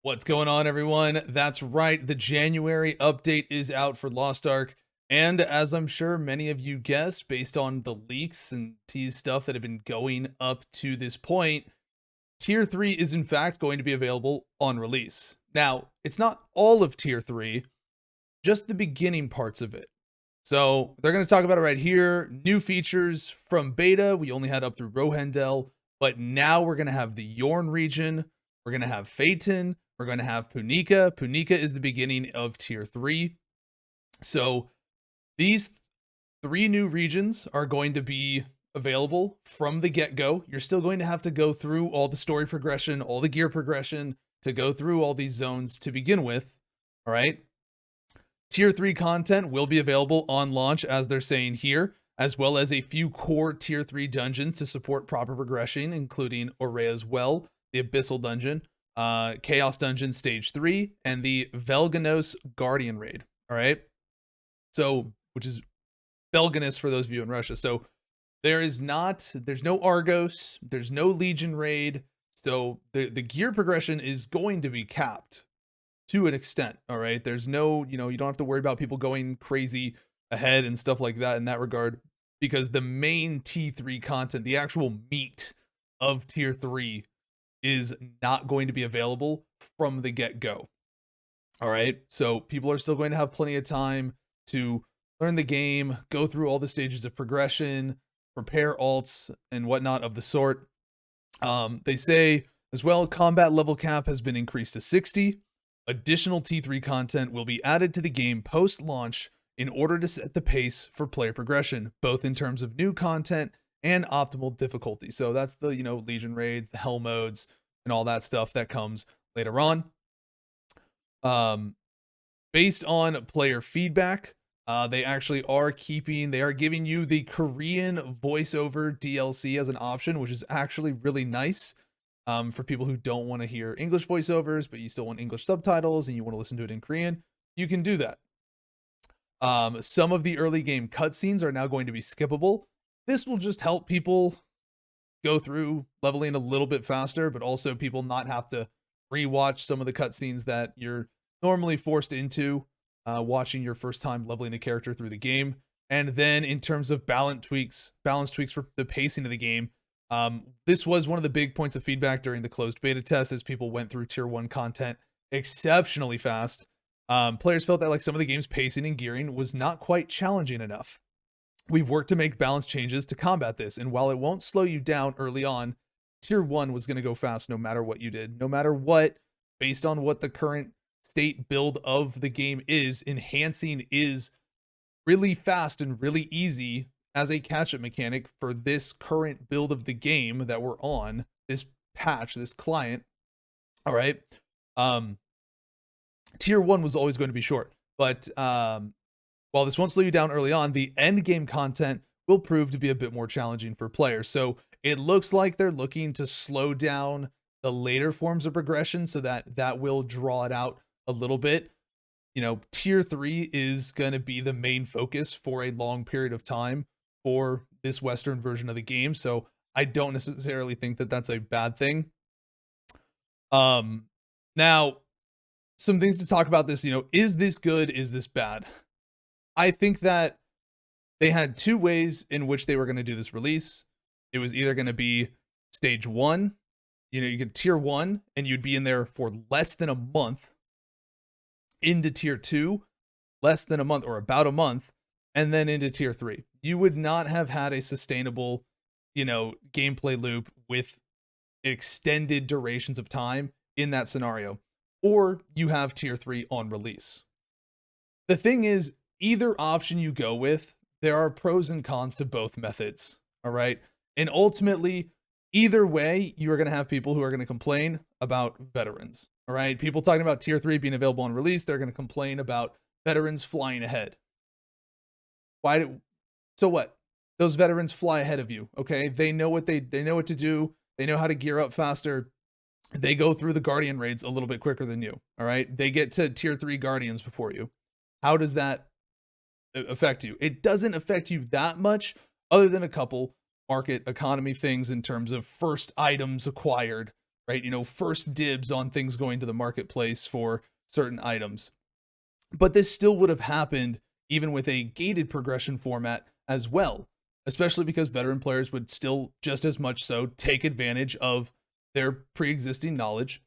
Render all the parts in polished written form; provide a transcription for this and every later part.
What's going on, everyone? That's right, the January update is out for Lost Ark, and as I'm sure many of you guessed, based on the leaks and tease stuff that have been going up to this point, Tier 3 is in fact going to be available on release. Now, it's not all of Tier 3, just the beginning parts of it. So, they're going to talk about it right here. New features from beta, we only had up through Rohendel, but now we're going to have the Yorn region, we're going to have Phaeton, we're going to have Punica. Punica is the beginning of Tier 3. So, these three new regions are going to be available from the get-go. You're still going to have to go through all the story progression, all the gear progression, to go through all these zones to begin with. All right. Tier 3 content will be available on launch, as they're saying here, as well as a few core Tier 3 dungeons to support proper progression, including Aurea's Well, the Abyssal Dungeon, Chaos Dungeon Stage 3, and the Velganos Guardian Raid. All right. So, which is Belganus for those of you in Russia. So, there's no Argos, there's no Legion Raid. So, the gear progression is going to be capped to an extent. All right. There's no, you don't have to worry about people going crazy ahead and stuff like that in that regard, because the main T3 content, the actual meat of Tier 3, is not going to be available from the get-go. All right. So people are still going to have plenty of time to learn the game, go through all the stages of progression, prepare alts and whatnot of the sort. They say as well, combat level cap has been increased to 60. Additional T3 content will be added to the game post-launch in order to set the pace for player progression, both in terms of new content and optimal difficulty. So that's the, Legion raids, the hell modes, and all that stuff that comes later on. Based on player feedback, they actually are giving you the Korean voiceover DLC as an option, which is actually really nice. For people who don't want to hear English voiceovers, but you still want English subtitles and you want to listen to it in Korean, you can do that. Some of the early game cutscenes are now going to be skippable. This will just help people go through leveling a little bit faster, but also people not have to rewatch some of the cutscenes that you're normally forced into watching your first time leveling a character through the game. And then in terms of balance tweaks for the pacing of the game, this was one of the big points of feedback during the closed beta test, as people went through Tier 1 content exceptionally fast. Players felt that some of the game's pacing and gearing was not quite challenging enough. We've worked to make balance changes to combat this, and while it won't slow you down early on, Tier 1 was going to go fast no matter what you did. No matter what, based on what the current state build of the game is, enhancing is really fast and really easy as a catch-up mechanic for this current build of the game that we're on, this patch, this client. All right. Tier 1 was always going to be short, but while this won't slow you down early on, the end game content will prove to be a bit more challenging for players. So it looks like they're looking to slow down the later forms of progression so that will draw it out a little bit. Tier 3 is going to be the main focus for a long period of time for this Western version of the game. So I don't necessarily think that that's a bad thing. Now, some things to talk about this, is this good? Is this bad? I think that they had two ways in which they were going to do this release. It was either going to be stage 1, you get Tier 1 and you'd be in there for less than a month, into Tier 2, less than a month or about a month, and then into Tier 3. You would not have had a sustainable, gameplay loop with extended durations of time in that scenario. Or you have Tier 3 on release. The thing is, either option you go with, there are pros and cons to both methods. All right. And ultimately, either way, you are going to have people who are going to complain about veterans. All right. People talking about Tier 3 being available on release, they're going to complain about veterans flying ahead. So what? Those veterans fly ahead of you. Okay. They know what they know what to do. They know how to gear up faster. They go through the Guardian raids a little bit quicker than you. All right. They get to Tier 3 Guardians before you. How does that affect you? It doesn't affect you that much, other than a couple market economy things in terms of first items acquired right? First dibs on things going to the marketplace for certain items. But this still would have happened even with a gated progression format as well, especially because veteran players would still just as much so take advantage of their pre-existing knowledge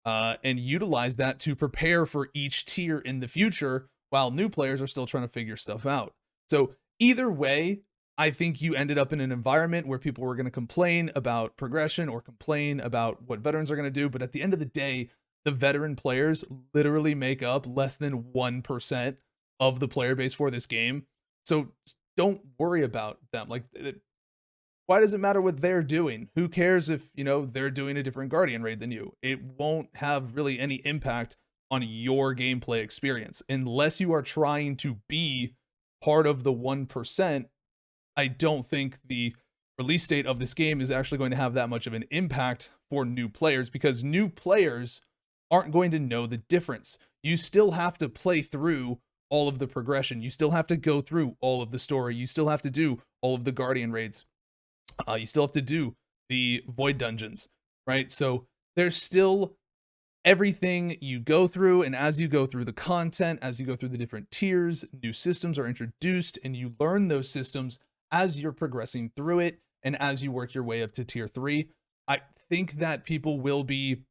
and utilize that to prepare for each tier in the future while new players are still trying to figure stuff out. So either way, I think you ended up in an environment where people were going to complain about progression or complain about what veterans are going to do. But at the end of the day, the veteran players literally make up less than 1% of the player base for this game. So don't worry about them. Like, why does it matter what they're doing? Who cares if, they're doing a different Guardian raid than you? It won't have really any impact on your gameplay experience unless you are trying to be part of the 1%. I don't think the release date of this game is actually going to have that much of an impact for new players, because new players aren't going to know the difference. You still have to play through all of the progression. You still have to go through all of the story. You still have to do all of the Guardian raids. You still have to do the Void dungeons, right? So there's still everything you go through, and as you go through the content, as you go through the different tiers, new systems are introduced, and you learn those systems as you're progressing through it and as you work your way up to tier 3. I think that people will be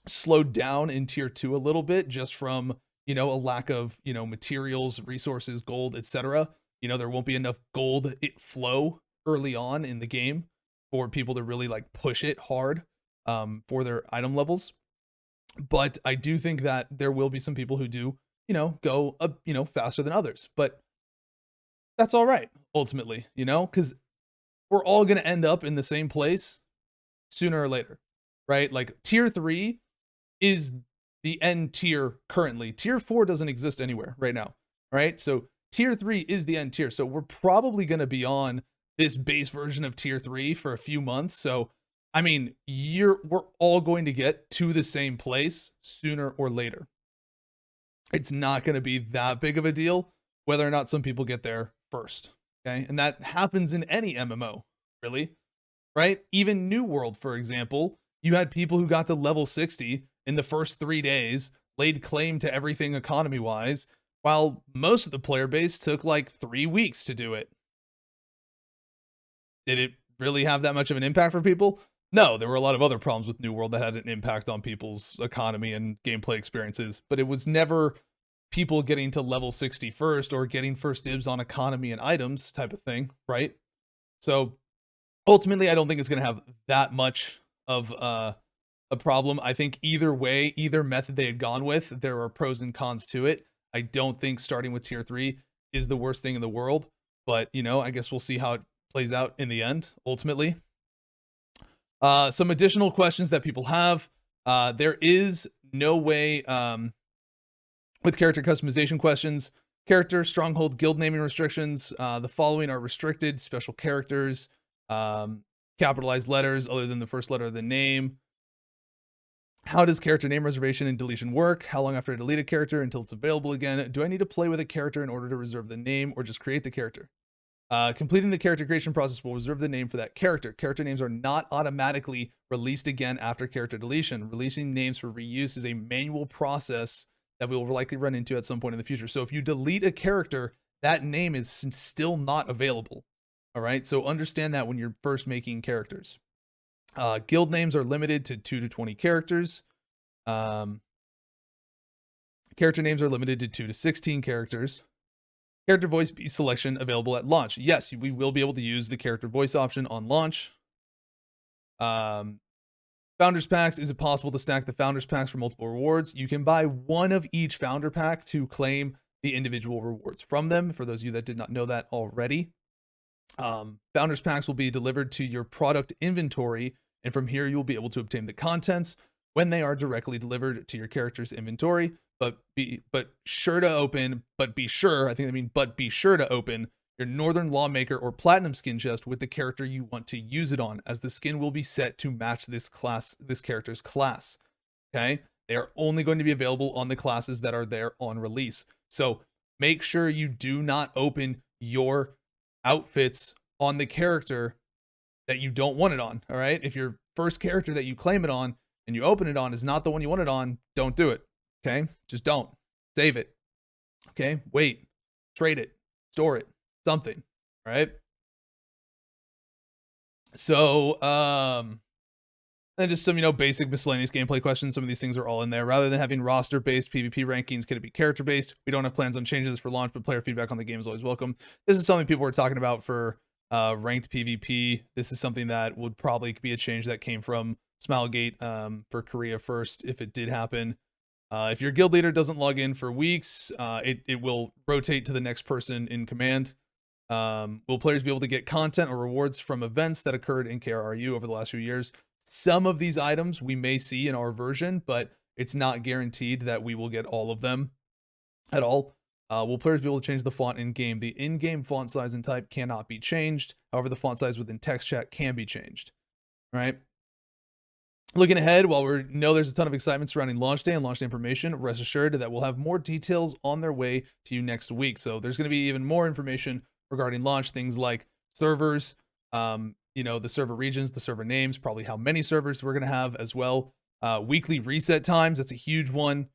slowed down in tier 2 a little bit, just from a lack of materials, resources, gold, etc. There won't be enough gold flow early on in the game for people to really like push it hard for their item levels. But I do think that there will be some people who do go up faster than others, but that's all right ultimately, because we're all going to end up in the same place sooner or later, right? Like tier 3 is the end tier currently. Tier 4 doesn't exist anywhere right now, right? So tier 3 is the end tier. So we're probably going to be on this base version of tier 3 for a few months. So I mean, we're all going to get to the same place sooner or later. It's not going to be that big of a deal whether or not some people get there first. Okay. And that happens in any MMO, really, right? Even New World, for example, you had people who got to level 60 in the first 3 days, laid claim to everything economy wise, while most of the player base took like 3 weeks to do it. Did it really have that much of an impact for people? No, there were a lot of other problems with New World that had an impact on people's economy and gameplay experiences, but it was never people getting to level 60 first or getting first dibs on economy and items type of thing, right? So ultimately, I don't think it's going to have that much of a problem. I think either way, either method they had gone with, there are pros and cons to it. I don't think starting with tier 3 is the worst thing in the world, but I guess we'll see how it plays out in the end, ultimately. Some additional questions that people have. There is no way with character customization questions. Character, Stronghold, guild naming restrictions. The following are restricted: special characters, capitalized letters other than the first letter of the name. How does character name reservation and deletion work? How long after I delete a character until it's available again? Do I need to play with a character in order to reserve the name, or just create the character? Completing the character creation process will reserve the name for that character. Character names are not automatically released again after character deletion. Releasing names for reuse is a manual process that we will likely run into at some point in the future. So if you delete a character, that name is still not available. All right, so understand that when you're first making characters. Guild names are limited to 2 to 20 characters. Character names are limited to 2 to 16 characters. Character voice selection available at launch. Yes, we will be able to use the character voice option on launch. Founders packs. Is it possible to stack the founders packs for multiple rewards? You can buy one of each founder pack to claim the individual rewards from them. For those of you that did not know that already, founders packs will be delivered to your product inventory, and from here you will be able to obtain the contents when they are directly delivered to your character's inventory. But be sure to open to open your Northern Lawmaker or Platinum skin chest with the character you want to use it on, as the skin will be set to match this character's class. Okay, they are only going to be available on the classes that are there on release. So make sure you do not open your outfits on the character that you don't want it on. All right, if your first character that you claim it on and you open it on is not the one you want it on, don't do it. Okay? Just don't. Save it. Okay? Wait. Trade it. Store it. Something. Right? So, and just some, basic miscellaneous gameplay questions. Some of these things are all in there. Rather than having roster-based PvP rankings, can it be character-based? We don't have plans on changing this for launch, but player feedback on the game is always welcome. This is something people were talking about for ranked PvP. This is something that would probably be a change that came from Smilegate for Korea first, if it did happen. If your guild leader doesn't log in for weeks, it will rotate to the next person in command. Will players be able to get content or rewards from events that occurred in KRRU over the last few years? Some of these items we may see in our version, but it's not guaranteed that we will get all of them at all. Will players be able to change the font in-game? The in-game font size and type cannot be changed. However, the font size within text chat can be changed. All right. Looking ahead, while we know there's a ton of excitement surrounding launch day and launch day information, rest assured that we'll have more details on their way to you next week. So there's going to be even more information regarding launch, things like servers, the server regions, the server names, probably how many servers we're going to have as well. Weekly reset times, that's a huge one.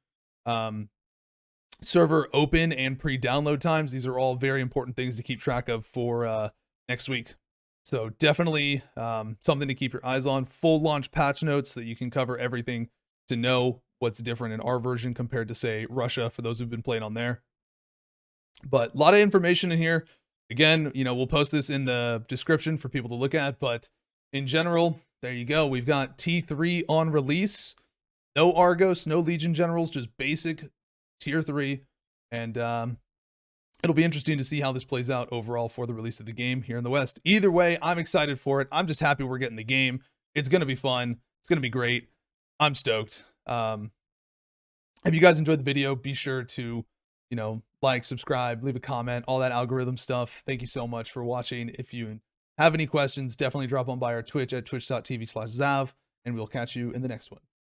Server open and pre-download times. These are all very important things to keep track of for next week. So definitely something to keep your eyes on. Full launch patch notes so that you can cover everything to know what's different in our version compared to, say, Russia, for those who've been playing on there. But a lot of information in here. Again, we'll post this in the description for people to look at. But in general, there you go. We've got T3 on release. No Argos, no Legion Generals, just basic Tier 3. And it'll be interesting to see how this plays out overall for the release of the game here in the West. Either way, I'm excited for it. I'm just happy we're getting the game. It's going to be fun. It's going to be great. I'm stoked. If you guys enjoyed the video, be sure to, like, subscribe, leave a comment, all that algorithm stuff. Thank you so much for watching. If you have any questions, definitely drop on by our Twitch at twitch.tv/Zav, and we'll catch you in the next one.